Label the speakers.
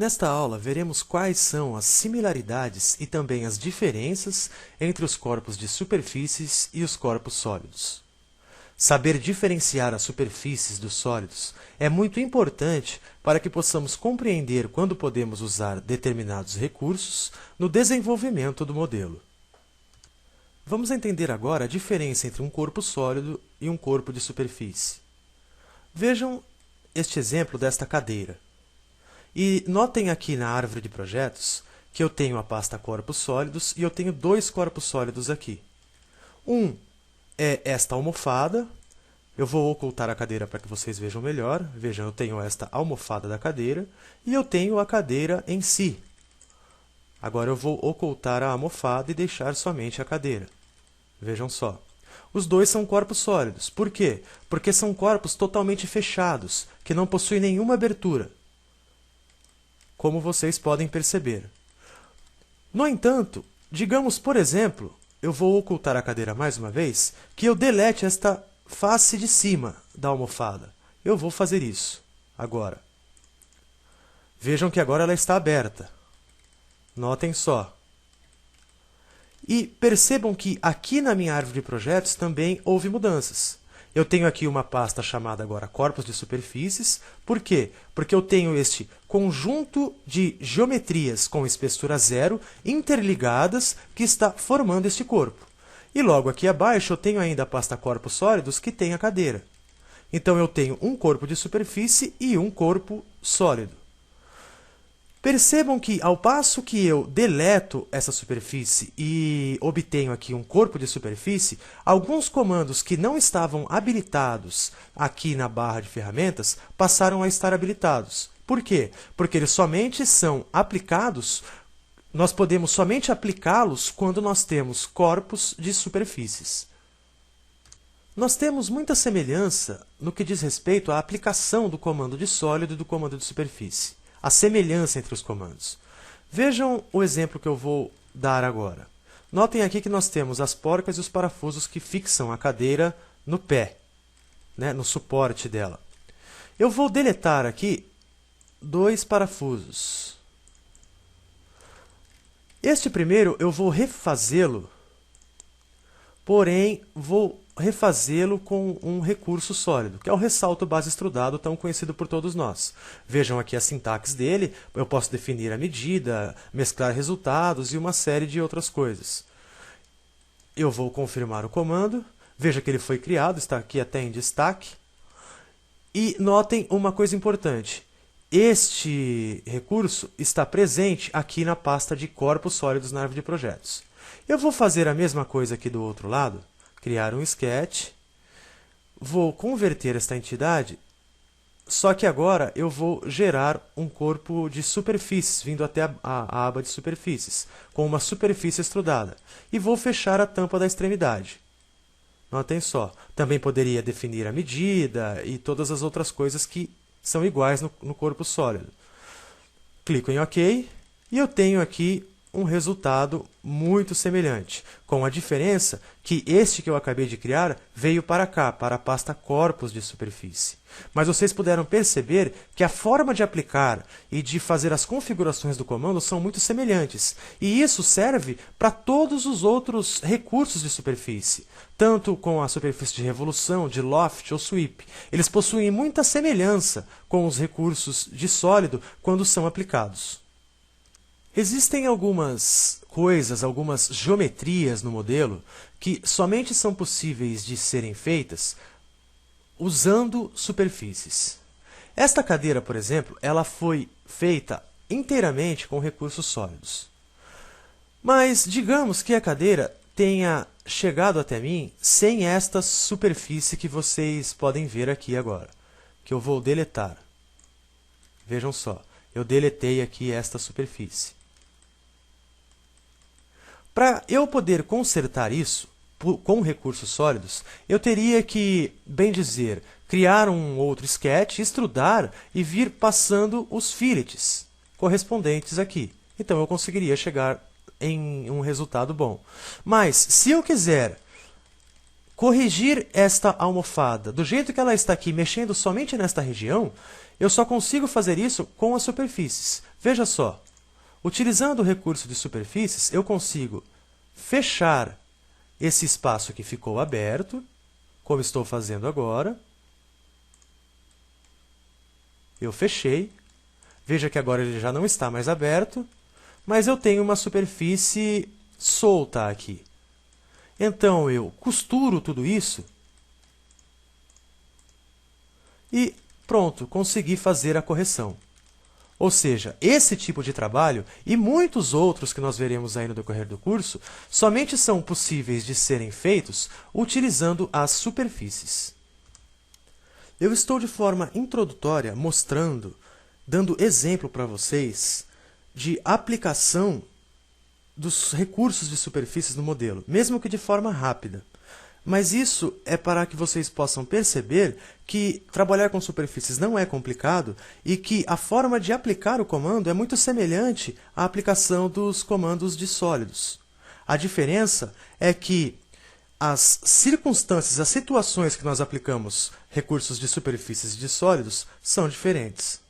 Speaker 1: Nesta aula, veremos quais são as similaridades e também as diferenças entre os corpos de superfícies e os corpos sólidos. Saber diferenciar as superfícies dos sólidos é muito importante para que possamos compreender quando podemos usar determinados recursos no desenvolvimento do modelo. Vamos entender agora a diferença entre um corpo sólido e um corpo de superfície. Vejam este exemplo desta cadeira. E notem aqui na árvore de projetos que eu tenho a pasta corpos sólidos e eu tenho dois corpos sólidos aqui. Um é esta almofada. Eu vou ocultar a cadeira para que vocês vejam melhor. Vejam, eu tenho esta almofada da cadeira e eu tenho a cadeira em si. Agora eu vou ocultar a almofada e deixar somente a cadeira. Vejam só. Os dois são corpos sólidos. Por quê? Porque são corpos totalmente fechados, que não possuem nenhuma abertura, como vocês podem perceber. No entanto, digamos, por exemplo, eu vou ocultar a cadeira mais uma vez, que eu delete esta face de cima da almofada. Eu vou fazer isso agora. Vejam que agora ela está aberta. Notem só. E percebam que aqui na minha árvore de projetos também houve mudanças. Eu tenho aqui uma pasta chamada agora corpos de superfícies. Por quê? Porque eu tenho este conjunto de geometrias com espessura zero interligadas que está formando este corpo. E logo aqui abaixo eu tenho ainda a pasta corpos sólidos que tem a cadeira. Então eu tenho um corpo de superfície e um corpo sólido. Percebam que, ao passo que eu deleto essa superfície e obtenho aqui um corpo de superfície, alguns comandos que não estavam habilitados aqui na barra de ferramentas passaram a estar habilitados. Por quê? Porque eles somente são aplicados, nós podemos somente aplicá-los quando nós temos corpos de superfícies. Nós temos muita semelhança no que diz respeito à aplicação do comando de sólido e do comando de superfície. A semelhança entre os comandos. Vejam o exemplo que eu vou dar agora. Notem aqui que nós temos as porcas e os parafusos que fixam a cadeira no pé, né, no suporte dela. Eu vou deletar aqui dois parafusos. Este primeiro eu vou refazê-lo, porém vou refazê-lo com um recurso sólido, que é o ressalto base extrudado, tão conhecido por todos nós. Vejam aqui a sintaxe dele, eu posso definir a medida, mesclar resultados e uma série de outras coisas. Eu vou confirmar o comando, veja que ele foi criado, está aqui até em destaque. E notem uma coisa importante, este recurso está presente aqui na pasta de corpos sólidos na árvore de projetos. Eu vou fazer a mesma coisa aqui do outro lado, criar um sketch, vou converter esta entidade, só que agora eu vou gerar um corpo de superfícies, vindo até a aba de superfícies, com uma superfície extrudada, e vou fechar a tampa da extremidade. Notem só, também poderia definir a medida e todas as outras coisas que são iguais no corpo sólido. Clico em OK, e eu tenho aqui um resultado muito semelhante, com a diferença que este que eu acabei de criar veio para cá, para a pasta corpos de superfície. Mas vocês puderam perceber que a forma de aplicar e de fazer as configurações do comando são muito semelhantes, e isso serve para todos os outros recursos de superfície, tanto com a superfície de revolução, de loft ou sweep. Eles possuem muita semelhança com os recursos de sólido quando são aplicados. Existem algumas coisas, algumas geometrias no modelo que somente são possíveis de serem feitas usando superfícies. Esta cadeira, por exemplo, ela foi feita inteiramente com recursos sólidos. Mas digamos que a cadeira tenha chegado até mim sem esta superfície que vocês podem ver aqui agora, que eu vou deletar. Vejam só, eu deletei aqui esta superfície. Para eu poder consertar isso com recursos sólidos, eu teria que, bem dizer, criar um outro sketch, extrudar e vir passando os fillets correspondentes aqui. Então eu conseguiria chegar em um resultado bom. Mas se eu quiser corrigir esta almofada do jeito que ela está aqui, mexendo somente nesta região, eu só consigo fazer isso com as superfícies. Veja só, utilizando o recurso de superfícies, eu consigo fechar esse espaço que ficou aberto, como estou fazendo agora. Eu fechei. Veja que agora ele já não está mais aberto, mas eu tenho uma superfície solta aqui. Então, eu costuro tudo isso e pronto, consegui fazer a correção. Ou seja, esse tipo de trabalho e muitos outros que nós veremos aí no decorrer do curso, somente são possíveis de serem feitos utilizando as superfícies. Eu estou de forma introdutória mostrando, dando exemplo para vocês de aplicação dos recursos de superfícies no modelo, mesmo que de forma rápida. Mas isso é para que vocês possam perceber que trabalhar com superfícies não é complicado e que a forma de aplicar o comando é muito semelhante à aplicação dos comandos de sólidos. A diferença é que as circunstâncias, as situações que nós aplicamos recursos de superfícies e de sólidos são diferentes.